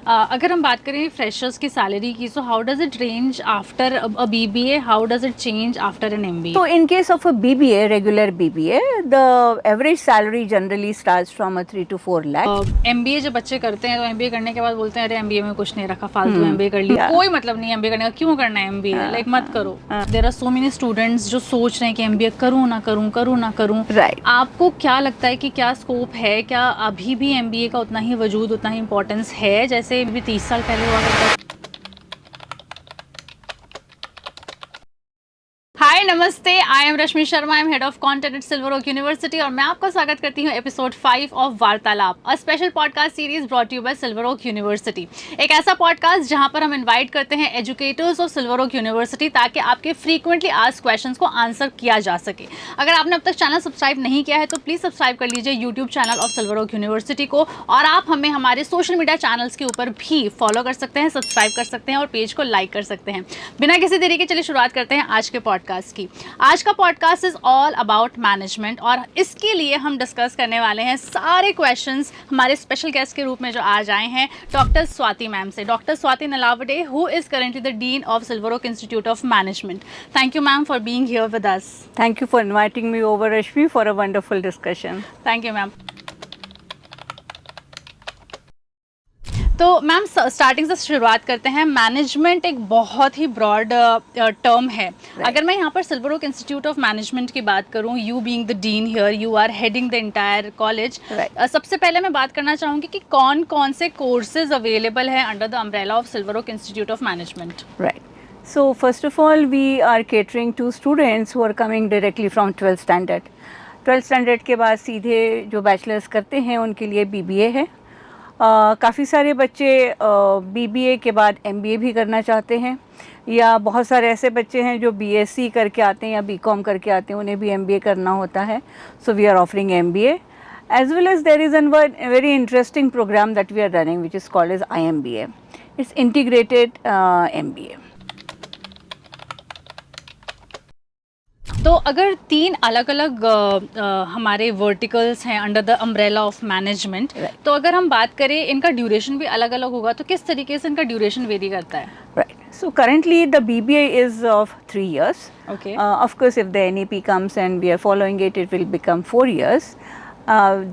अगर हम बात करें फ्रेशर्स की सैलरी की, so how does it range after a BBA, how does it change after an MBA? So in case of a BBA, regular BBA, the average salary generally starts from a 3 to 4 lakh. MBA जब बच्चे करते हैं तो MBA करने के बाद बोलते हैं अरे एमबीए में कुछ नहीं रखा, फालतू एमबीए कर लिया, Yeah. कोई मतलब नहीं एमबीए करने का, क्यों करना है एमबीए, लाइक मत करो। There are so many students जो सोच रहे हैं कि एमबीए करूँ ना करूँ, करूँ ना करूँ। Right. आपको क्या लगता है कि क्या स्कोप है, क्या अभी भी एमबीए का उतना ही वजूद, उतना ही इंपॉर्टेंस है जैसे भी 30 साल पहले हुआ करता था? हाय नमस्ते, I am Rashmi Sharma, I am head of content at Silver Oak University और मैं आपका स्वागत करती हूँ episode 5 of Vartalap, a special podcast series brought you by Silver Oak University. एक ऐसा पॉडकास्ट जहां पर हम इनवाइट करते हैं educators of Silver Oak University ताकि आपके फ्रीक्वेंटली आस्क्ड क्वेश्चंस को आंसर किया जा सके। अगर आपने अब तक चैनल सब्सक्राइब नहीं किया है तो प्लीज़ सब्सक्राइब कर लीजिए YouTube channel of Silver Oak University को, और आप हमें हमारे सोशल मीडिया चैनल्स के ऊपर भी फॉलो कर सकते हैं, सब्सक्राइब कर सकते हैं और पेज को लाइक कर सकते हैं। बिना किसी देरी के चलिए शुरुआत करते हैं आज के पॉडकास्ट की। आज का podcast is all about management और इसके लिए हम डिस्कस करने वाले हैं सारे क्वेश्चंस हमारे स्पेशल गेस्ट के रूप में जो आज आए हैं डॉक्टर स्वाति मैम से। Doctor Swati Nalawade, who is currently the dean of Silver Oak Institute of Management. Thank you ma'am for being here with us. Thank you for inviting me over, Rashmi, for a wonderful discussion. Thank you ma'am. तो ma'am starting से शुरुआत करते हैं। Management एक बहुत ही broad term है। अगर मैं यहाँ पर Silver Oak Institute of Management की बात करूँ, you being the dean here, you are heading the entire college. सबसे पहले मैं बात करना चाहूँगी कि कौन कौन से कोर्सेज अवेलेबल हैं under the umbrella of Silver Oak Institute of Management? Right. So first of all, we are catering to students who are coming directly from 12th standard. 12th standard के बाद सीधे जो बैचलर्स करते हैं उनके लिए BBA है। काफ़ी सारे बच्चे BBA के बाद MBA भी करना चाहते हैं, या बहुत सारे ऐसे बच्चे हैं जो BSc करके आते हैं या BCom करके आते हैं, उन्हें भी MBA करना होता है। So we are offering MBA. As well as there is a very interesting program that we are running which is called as IMBA. It's integrated MBA. तो अगर तीन अलग अलग हमारे वर्टिकल्स हैं under the umbrella of management, तो अगर हम बात करें इनका ड्यूरेशन भी अलग अलग होगा, तो किस तरीके से इनका ड्यूरेशन वेरी करता है? Right. So currently the BBA is of 3 years. Okay. Of course, if the NEP comes and we are following it, it will become 4 years.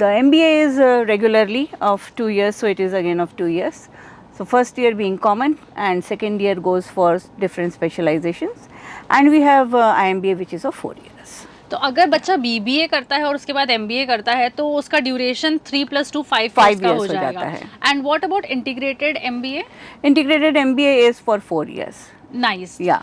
The MBA is regularly of 2 years, so it is again of 2 years. So first year being common and second year goes for different specializations. And we have IMBA which is of 4 years. तो अगर बच्चा BBA करता है और उसके बाद MBA करता है तो उसका ड्यूरेशन 3 + 2 5 5 का years हो जाएगा है। And what about integrated MBA? Integrated MBA is for 4 years. Nice. या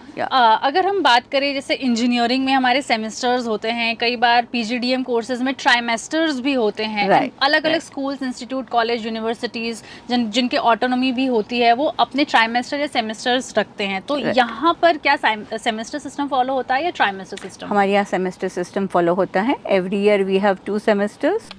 अगर हम बात करें जैसे इंजीनियरिंग में हमारे सेमेस्टर्स होते हैं, कई बार PGDM कोर्सेज में ट्राइमेस्टर्स भी होते हैं। अलग अलग स्कूल्स, इंस्टीट्यूट, कॉलेज, यूनिवर्सिटीज़ जिनके ऑटोनॉमी भी होती है वो अपने ट्राइमेस्टर या सेमेस्टर्स रखते हैं। तो यहाँ पर क्या सेमेस्टर सिस्टम फॉलो होता है या ट्राइमेस्टर सिस्टम? हमारे यहाँ सेमेस्टर सिस्टम फॉलो होता है। Every year we have 2 semesters.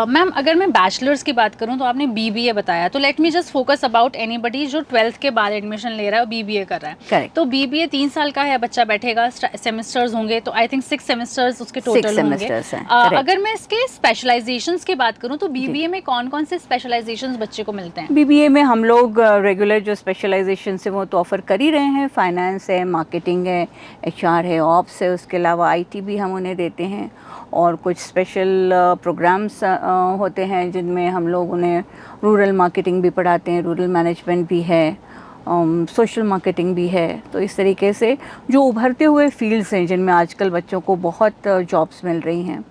Ma'am अगर मैं बैचलर्स की बात करूं तो आपने BBA बताया, तो let me just focus about anybody जो 12th के बाद एडमिशन ले रहा है और BBA कर रहा है। Correct. तो BBA 3 साल का है, बच्चा बैठेगा, सेमेस्टर्स होंगे तो आई थिंक 6 सेमेस्टर्स उसके टोटल होंगे। अगर मैं इसके स्पेशलाइजेशंस की बात करूं तो BBA में कौन कौन से स्पेशलाइजेशंस बच्चे को मिलते हैं? BBA में हम लोग रेगुलर जो स्पेशलाइजेशन है वो तो ऑफ़र कर ही रहे हैं। फाइनेंस है, मार्केटिंग है, HR है, ऑप्स है, उसके अलावा IT भी हम उन्हें देते हैं, और कुछ स्पेशल प्रोग्राम्स होते हैं जिनमें हम लोग उन्हें रूरल मार्केटिंग भी पढ़ाते हैं, रूरल मैनेजमेंट भी है, सोशल मार्केटिंग भी है। तो इस तरीके से जो उभरते हुए फील्ड्स हैं जिनमें आजकल बच्चों को बहुत जॉब्स मिल रही हैं,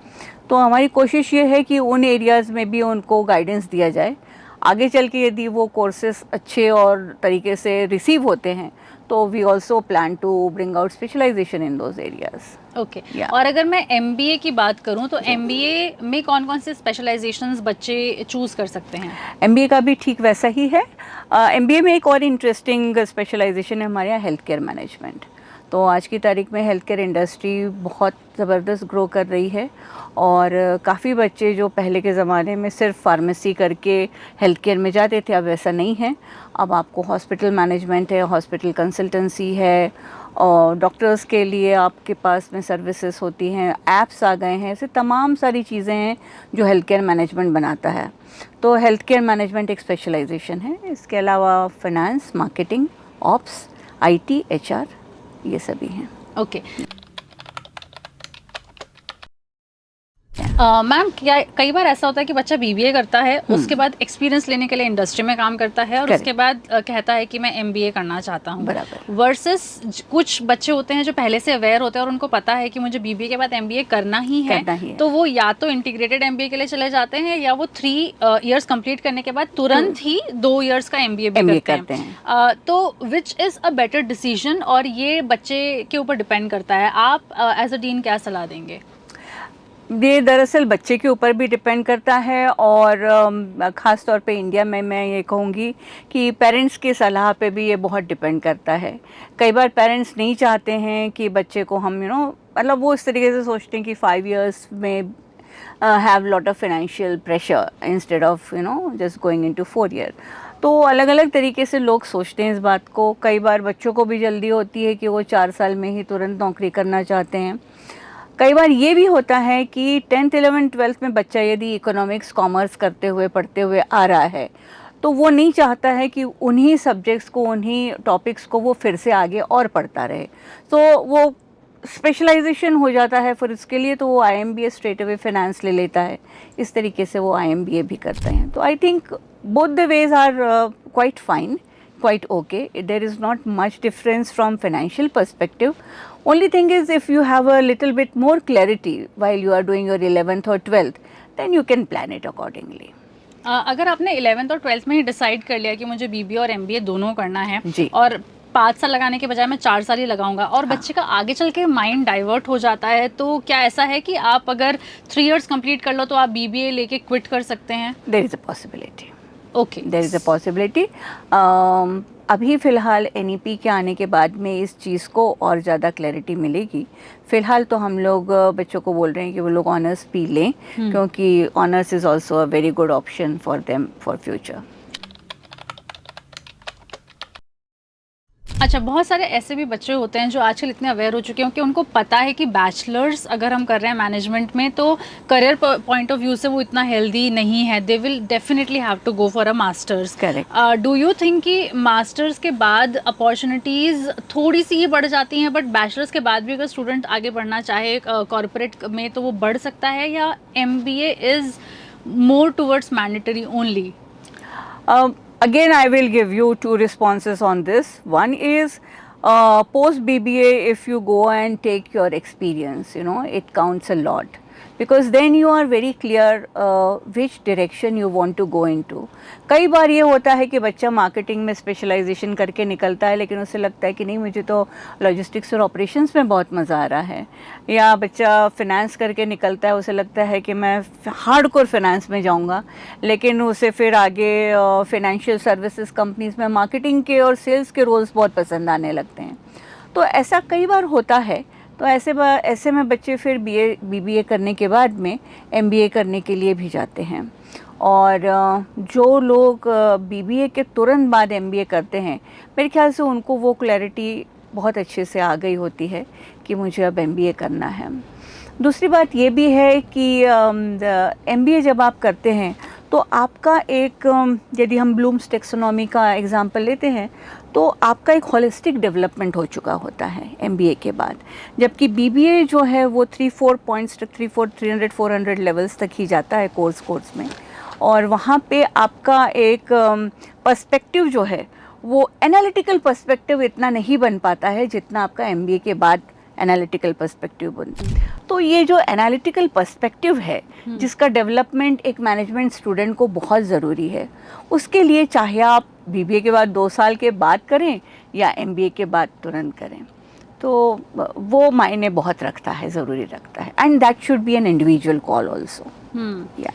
तो हमारी कोशिश ये है कि उन एरियाज़ में भी उनको गाइडेंस दिया जाए। आगे चल के यदि वो कोर्सेज अच्छे और तरीके से रिसीव होते हैं तो we also plan to bring out specialisation in those areas. Okay. और अगर मैं MBA की बात करूं तो MBA में कौन कौन से स्पेशलाइजेशंस बच्चे चूज़ कर सकते हैं? MBA का भी ठीक वैसा ही है। MBA में एक और इंटरेस्टिंग स्पेशलाइजेशन है हमारे यहाँ हेल्थ केयर मैनेजमेंट। तो आज की तारीख में हेल्थ केयर इंडस्ट्री बहुत ज़बरदस्त ग्रो कर रही है, और काफ़ी बच्चे जो पहले के ज़माने में सिर्फ फार्मेसी करके हेल्थ केयर में जाते थे, अब वैसा नहीं है। अब आपको हॉस्पिटल मैनेजमेंट है, हॉस्पिटल कंसल्टेंसी है, और डॉक्टर्स के लिए आपके पास में सर्विसेज होती हैं, ऐप्स आ गए हैं, ऐसे तमाम सारी चीज़ें हैं जो हेल्थ केयर मैनेजमेंट बनाता है। तो हेल्थ केयर मैनेजमेंट एक स्पेशलाइजेशन है। इसके अलावा finance, marketing, ops, IT, HR, ये सभी हैं। ओके मैम, क्या कई बार ऐसा होता है कि बच्चा बीबीए करता है, उसके बाद एक्सपीरियंस लेने के लिए इंडस्ट्री में काम करता है और Correct. उसके बाद कहता है कि मैं एमबीए करना चाहता हूँ, बराबर। वर्सेस कुछ बच्चे होते हैं जो पहले से अवेयर होते हैं और उनको पता है कि मुझे बीबीए के बाद एमबीए करना ही है, तो वो या तो इंटीग्रेटेड एमबीए के लिए चले जाते हैं या वो 3 इयर्स कंप्लीट करने के बाद तुरंत ही 2 इयर्स का एमबीए भी करते हैं। तो which is a better decision, और ये बच्चे के ऊपर डिपेंड करता है। आप एज अ डीन क्या सलाह देंगे? ये दरअसल बच्चे के ऊपर भी डिपेंड करता है, और ख़ास तौर पे इंडिया में मैं ये कहूँगी कि पेरेंट्स की सलाह पे भी ये बहुत डिपेंड करता है। कई बार पेरेंट्स नहीं चाहते हैं कि बच्चे को हम मतलब वो इस तरीके से सोचते हैं कि 5 इयर्स में have lot of financial pressure instead of just going into 4 year. तो अलग अलग तरीके से लोग सोचते हैं इस बात को। कई बार बच्चों को भी जल्दी होती है कि वो 4 साल में ही तुरंत नौकरी करना चाहते हैं। कई बार ये भी होता है कि 10th 11th 12th में बच्चा यदि इकोनॉमिक्स कॉमर्स करते हुए पढ़ते हुए आ रहा है, तो वो नहीं चाहता है कि उन्हीं सब्जेक्ट्स को, उन्हीं टॉपिक्स को वो फिर से आगे और पढ़ता रहे, तो वो स्पेशलाइजेशन हो जाता है फिर उसके लिए, तो वो IMBA स्ट्रेट अवे फाइनेंस ले लेता है। इस तरीके से वो IMBA भी करते हैं। तो I think both the ways are quite fine, quite okay. There is not much difference from financial perspective. Only thing is, if you have a little bit more clarity while you are doing your 11th or 12th, then you can plan it accordingly. अगर आपने 11th और 12th में ही decide कर लिया कि मुझे BBA और MBA दोनों करना है जी। और 5 साल लगाने के बजाय मैं 4 साल ही लगाऊंगा, और बच्चे का आगे चल के माइंड डाइवर्ट हो जाता है, तो क्या ऐसा है कि आप अगर 3 इयर्स कंप्लीट कर लो तो आप बीबीए लेके क्विट कर सकते हैं? There is a possibility. Okay, there is a possibility. अभी फ़िलहाल NEP के आने के बाद में इस चीज़ को और ज़्यादा क्लैरिटी मिलेगी। फ़िलहाल तो हम लोग बच्चों को बोल रहे हैं कि वो लोग ऑनर्स भी लें, क्योंकि honours is also a very good option for them for future. अच्छा, बहुत सारे ऐसे भी बच्चे होते हैं जो आजकल इतने अवेयर हो चुके हैं कि उनको पता है कि बैचलर्स अगर हम कर रहे हैं मैनेजमेंट में तो करियर पॉइंट ऑफ व्यू से वो इतना हेल्दी नहीं है, they will definitely have to go for a masters. Correct. Do you think कि मास्टर्स के बाद अपॉर्चुनिटीज़ थोड़ी सी ही बढ़ जाती हैं, बट बैचलर्स के बाद भी अगर स्टूडेंट आगे बढ़ना चाहे कॉर्पोरेट में तो वो बढ़ सकता है, या MBA is more towards mandatory only? Again, I will give you 2 responses on this. One is post BBA, if you go and take your experience, it counts a lot, because then you are very clear which direction you want to go into. कई बार ये होता है कि बच्चा marketing में specialisation करके निकलता है, लेकिन उसे लगता है कि नहीं, मुझे तो लॉजिस्टिक्स और ऑपरेशंस में बहुत मज़ा आ रहा है। या बच्चा फिनेंस करके निकलता है, उसे लगता है कि मैं हार्डकोर फिनेंस में जाऊंगा, लेकिन उसे फिर आगे फाइनेंशियल सर्विसेज कंपनीज में मार्केटिंग के और सेल्स के रोल्स बहुत पसंद आने लगते हैं। तो ऐसा कई बार होता है। तो ऐसे में बच्चे फिर BBA करने के बाद में MBA करने के लिए भी जाते हैं। और जो लोग BBA के तुरंत बाद MBA करते हैं, मेरे ख्याल से उनको वो क्लैरिटी बहुत अच्छे से आ गई होती है कि मुझे अब MBA करना है। दूसरी बात ये भी है कि MBA जब आप करते हैं तो आपका एक यदि हम ब्लूम्स टैक्सोनॉमी का एग्जांपल लेते हैं, तो आपका एक होलिस्टिक डेवलपमेंट हो चुका होता है MBA के बाद। जबकि BBA जो है वो 3-4 पॉइंट्स तक, 300-400 लेवल्स तक ही जाता है कोर्स में, और वहाँ पे आपका एक पर्सपेक्टिव जो है वो एनालिटिकल पर्सपेक्टिव इतना नहीं बन पाता है जितना आपका MBA के बाद एनालिटिकल पर्सपेक्टिव बनता है। तो ये जो एनालिटिकल पर्सपेक्टिव है, जिसका डेवलपमेंट एक मैनेजमेंट स्टूडेंट को बहुत ज़रूरी है, उसके लिए चाहे आप BBA के बाद 2 साल के बाद करें या MBA के बाद तुरंत करें, तो वो मायने बहुत रखता है, ज़रूरी रखता है। And that should be an individual call also. या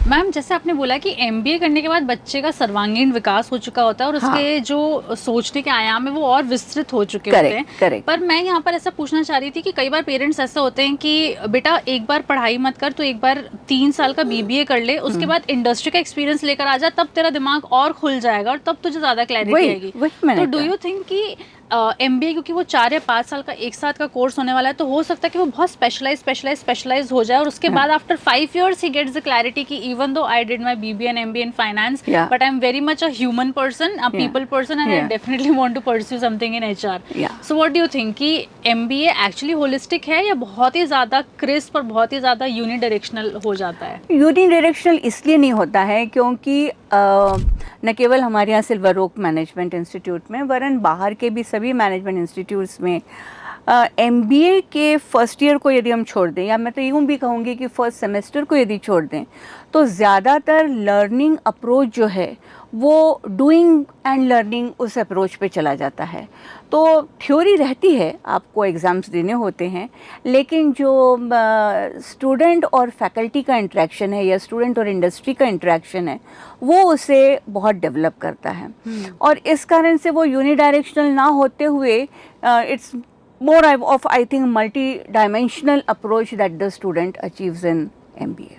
मैम जैसे आपने बोला कि एमबीए करने के बाद बच्चे का सर्वांगीण विकास हो चुका होता है और उसके जो सोचने के आयाम है वो और विस्तृत हो चुके होते हैं। करेक्ट। पर मैं यहाँ पर ऐसा पूछना चाह रही थी कि कई बार पेरेंट्स ऐसे होते हैं कि बेटा एक बार पढ़ाई मत कर, तो एक बार 3 साल का बीबीए कर ले, उसके बाद इंडस्ट्री का एक्सपीरियंस लेकर आ जा, तब तेरा दिमाग और खुल जाएगा और तब तुझे ज़्यादा क्लैरिटी आएगी। तो डू यू थिंक कि एमबीए क्योंकि वो 4 या 5 साल का एक साथ का कोर्स होने वाला है, तो हो सकता है कि वो बहुत स्पेशलाइज हो जाए और उसके बाद after 5 years he gets the clarity कि even though I did my BBA and MBA in finance, but I am very much a human person, a people person, and I definitely want to pursue something in HR. So what do you think कि MBA actually holistic है या बहुत ही ज़्यादा crisp और बहुत ही ज़्यादा unidirectional हो जाता है? यूनिडायरेक्शनल इसलिए नहीं होता है क्योंकि न केवल हमारे यहाँ सिल्वर ओक मैनेजमेंट इंस्टीट्यूट में वरन बाहर के भी सभी मैनेजमेंट इंस्टीट्यूट्स में एमबीए के फर्स्ट ईयर को यदि हम छोड़ दें, या मैं तो यूँ भी कहूँगी कि फर्स्ट सेमेस्टर को यदि छोड़ दें, तो ज़्यादातर लर्निंग अप्रोच जो है वो डूइंग एंड लर्निंग उस अप्रोच पे चला जाता है। तो थ्योरी रहती है, आपको एग्ज़ाम्स देने होते हैं, लेकिन जो स्टूडेंट और फैकल्टी का इंटरेक्शन है या स्टूडेंट और इंडस्ट्री का इंटरेक्शन है वो उसे बहुत डेवलप करता है। और इस कारण से वो यूनिडायरेक्शनल ना होते हुए it's more of, I think, multi-dimensional approach that the student achieves in MBA.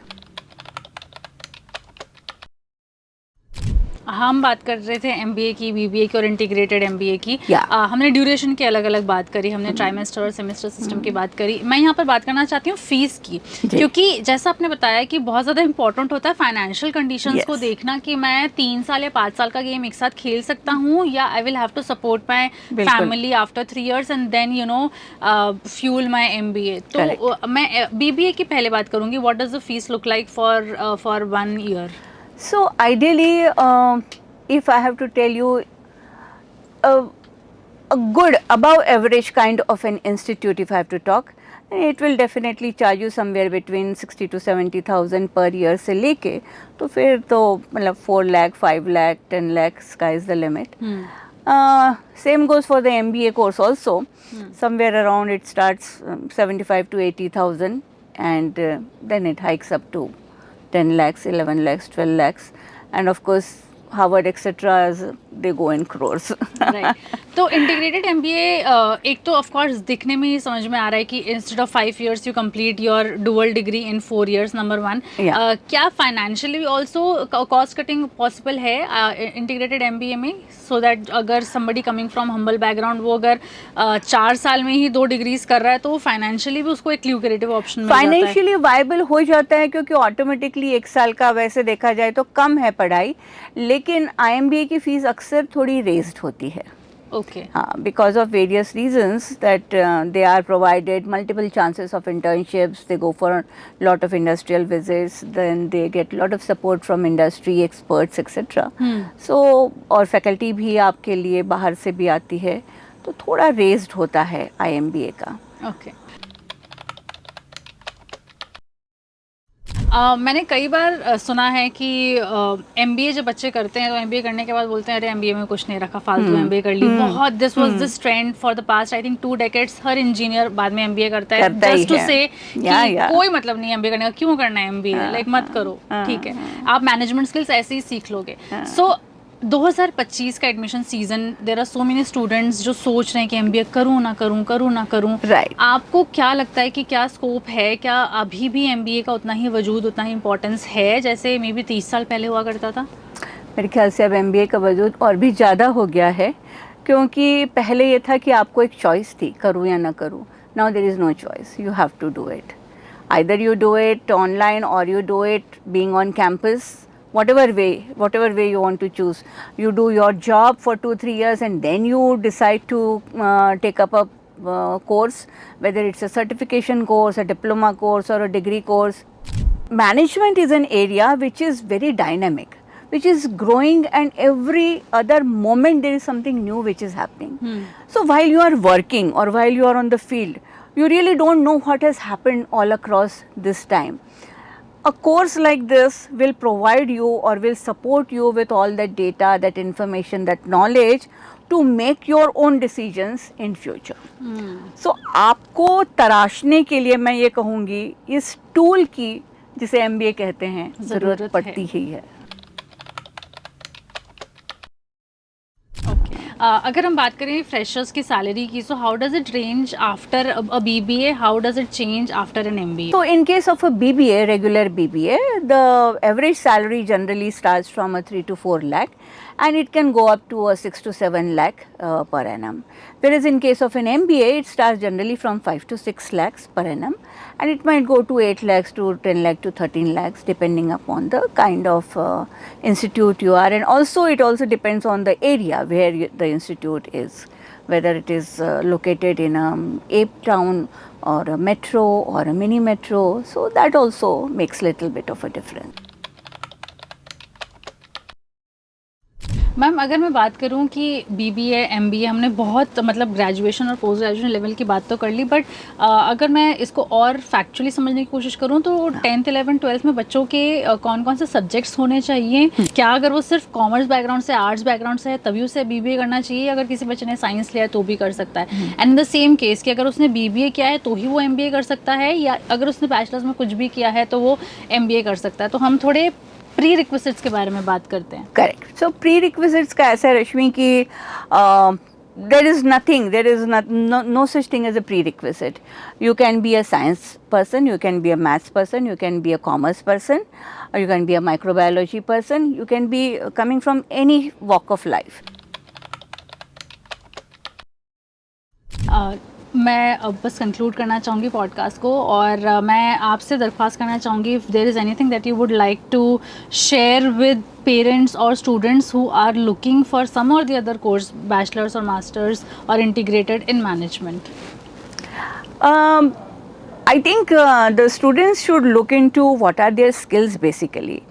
हम बात कर रहे थे एमबीए की, बीबीए की और इंटीग्रेटेड एमबीए की। हमने ड्यूरेशन की अलग अलग बात करी, हमने ट्राइमेस्टर और सेमेस्टर सिस्टम की बात करी। मैं यहाँ पर बात करना चाहती हूँ फीस की, क्योंकि जैसा आपने बताया कि बहुत ज़्यादा इंपॉर्टेंट होता है फाइनेंशियल कंडीशंस को देखना कि मैं 3 साल या 5 साल का गेम एक साथ खेल सकता हूँ या I will have to support my family after 3 years and then you know fuel my MBA. तो मैं बीबीए की पहले बात करूँगी। What does the fees look like for 1 year? So ideally, if I have to tell you, a good above average kind of an institute, if I have to talk, it will definitely charge you somewhere between 60 to 70,000 per year से लेके तो फिर तो मतलब 4 lakh, 5 lakh, 10 lakh, sky is the limit. Same goes for the MBA course also. Somewhere around it starts 75 to 80,000 and then it hikes up to 10 lakhs, 11 lakhs, 12 lakhs, and of course Harvard etc. they go in crores. Right. तो integrated MBA एक तो of course दिखने में ही समझ में आ रहा है कि instead of 5 years you complete your dual degree in 4 years, number 1। क्या financially also cost cutting possible है इंटीग्रेटेड एमबीए में, सो दैट अगर somebody coming from humble background वो अगर 4 साल में ही 2 डिग्रीज कर रहा है तो फाइनेंशियली भी उसको एक ल्यूक्रेटिव ऑप्शन मिल जाता है? फाइनेंशियली वायबल हो जाता है क्योंकि ऑटोमेटिकली 1 साल का वैसे देखा जाए तो कम है पढ़ाई, लेकिन IMBA की फीस अक्सर थोड़ी रेज्ड होती है। Okay. Because of various reasons that they are provided multiple chances of internships, they go for a lot of industrial visits, then they get a lot of support from industry experts etc. So और faculty भी आपके लिए बाहर से भी आती है, तो थोड़ा raised होता है IMBA का। Okay. मैंने कई बार सुना है कि एमबीए जब बच्चे करते हैं तो एमबीए करने के बाद बोलते हैं अरे एमबीए में कुछ नहीं रखा, फालतू एमबीए कर ली। बहुत this was this trend for the past I think 2 decades। Her engineer बाद में एमबीए करता है जस्ट टू से कि कोई मतलब नहीं एमबीए करने का, क्यों करना है एमबीए, लाइक मत करो, ठीक है आप मैनेजमेंट स्किल्स ऐसे ही सीख लोगे। सो 2025 का admission season, there are so many students जो सोच रहे हैं कि एमबीए करूँ ना करूँ। Right. आपको क्या लगता है कि क्या स्कोप है, क्या अभी भी एमबीए का उतना ही वजूद, उतना ही इम्पोर्टेंस है जैसे मे बी 30 साल पहले हुआ करता था? मेरे ख्याल से अब एमबीए का वजूद और भी ज़्यादा हो गया है, क्योंकि पहले ये था कि आपको एक चॉइस थी करूँ या ना करूँ। Now there is no choice, you have to do it. either you do it online or you do it being on campus, whatever way you want to choose. You do your job for 2-3 years and then you decide to take up a course, whether it's a certification course, a diploma course or a degree course. Management is an area which is very dynamic, which is growing, and every other moment there is something new which is happening. So while you are working or while you are on the field, you really don't know what has happened all across this time. A course like this will provide you or will support you with all that data, that information, that knowledge to make your own decisions in future. So आपको तराशने के लिए मैं ये कहूँगी इस tool की जिसे MBA कहते हैं, ज़रूरत पड़ती ही है। अगर हम बात करें फ्रेशर्स की सैलरी की, so how does it range after a BBA, how does it change after an MBA? So in case of a BBA, regular BBA, the average salary generally starts from a 3 to 4 lakh, and it can go up to a 6 to 7 lakh per annum. Whereas in case of an MBA, it starts generally from 5 to 6 lakhs per annum, and it might go to 8 lakhs to 10 lakh to 13 lakhs depending upon the kind of institute you are, and also it also depends on the area where the institute is, whether it is located in a ape town or a metro or a mini metro, so that also makes little bit of a difference. Ma'am अगर मैं बात करूं कि BBA MBA हमने बहुत मतलब graduation और post graduation level की बात तो कर ली, बट अगर मैं इसको और फैक्चुअली समझने की कोशिश करूं तो 10th 11th 12th में बच्चों के कौन कौन से सब्जेक्ट्स होने चाहिए? क्या अगर वो सिर्फ कॉमर्स बैकग्राउंड से, आर्ट्स बैकग्राउंड से है तभी उसे BBA करना चाहिए, अगर किसी बच्चे ने साइंस लिया है तो भी कर सकता है? And in the same case कि अगर उसने BBA किया है तो ही वो MBA कर सकता है, या अगर उसने बैचलर्स में कुछ भी किया है तो वो MBA कर सकता है? तो हम थोड़े प्री रिक्विजिट्स के बारे में बात करते हैं। करेक्ट। सो प्री रिक्विजिट्स का ऐसा है रश्मि कि there is no such thing as a prerequisite. You can be a science person, you can be a maths person, you can be a commerce person, or you can be a microbiology person, you can be coming from any walk of life. मैं अब बस conclude करना चाहूँगी podcast को, और मैं आपसे दरख्वास्त करना चाहूँगी, if there is anything that you would like to share with parents और students who are looking for some और द अदर कोर्स, बैचलर्स और मास्टर्स और integrated in management. I think the students should look into what are their skills basically.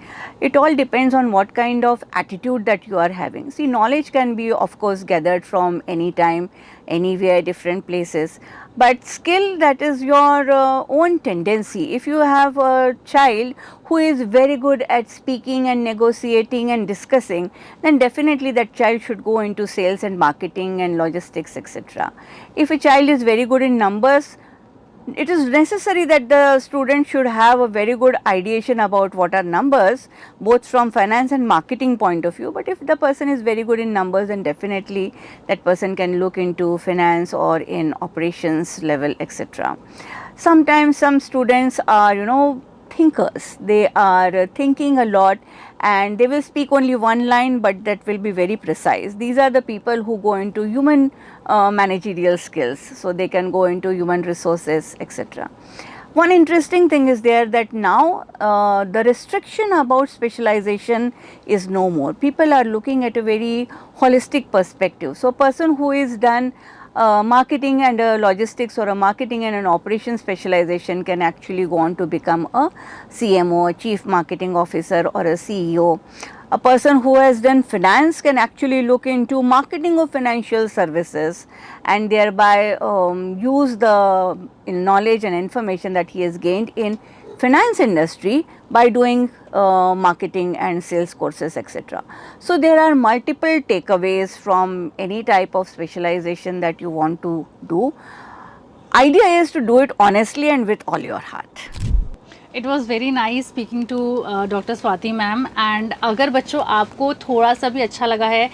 It all depends on what kind of attitude that you are having. See, knowledge can be of course gathered from any time, anywhere, different places, but skill, that is your own tendency. If you have a child who is very good at speaking and negotiating and discussing, then definitely that child should go into sales and marketing and logistics, etc. If a child is very good in numbers, it is necessary that the student should have a very good ideation about what are numbers, both from finance and marketing point of view. But if the person is very good in numbers, then definitely that person can look into finance or in operations level, etc. Sometimes some students are, thinkers. They are thinking a lot, and they will speak only one line, but that will be very precise. These are the people who go into human managerial skills, so they can go into human resources, etc. One interesting thing is there that now the restriction about specialization is no more. People are looking at a very holistic perspective. So, a person who is done marketing and logistics, or a marketing and an operations specialization, can actually go on to become a CMO, a chief marketing officer, or a CEO. A person who has done finance can actually look into marketing of financial services and thereby use the knowledge and information that he has gained in finance industry by doing marketing and sales courses, etc. So, there are multiple takeaways from any type of specialization that you want to do. Idea is to do it honestly and with all your heart. It was very nice speaking to doctor Swati ma'am. And अगर बच्चों आपको थोड़ा सा भी अच्छा लगा है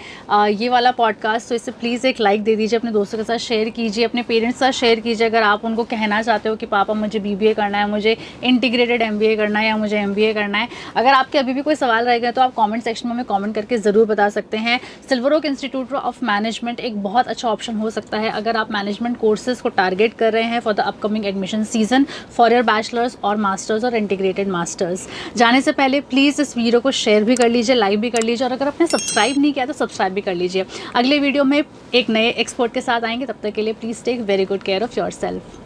ये वाला पॉडकास्ट, तो इसे प्लीज़ एक लाइक दे दीजिए, अपने दोस्तों के साथ शेयर कीजिए, अपने पेरेंट्स के साथ शेयर कीजिए. अगर आप उनको कहना चाहते हो कि पापा मुझे BBA करना है, मुझे इंटीग्रेटेड MBA करना है, या मुझे MBA करना है, अगर आपके अभी भी कोई सवाल रह गए तो आप कॉमेंट सेक्शन में हमें कॉमेंट करके ज़रूर बता सकते हैं. Silver Oak Institute of Management एक बहुत अच्छा ऑप्शन हो सकता है अगर आप मैनेजमेंट कोर्सेज को टारगेट कर रहे हैं for the upcoming admission season for your bachelors और मास्टर्स और इंटीग्रेटेड मास्टर्स. जाने से पहले प्लीज़ इस वीडियो को शेयर भी कर लीजिए, लाइक भी कर लीजिए, और अगर आपने सब्सक्राइब नहीं किया तो सब्सक्राइब भी कर लीजिए. अगले वीडियो में एक नए एक्सपर्ट के साथ आएंगे. तब तक के लिए please take very good care of your self.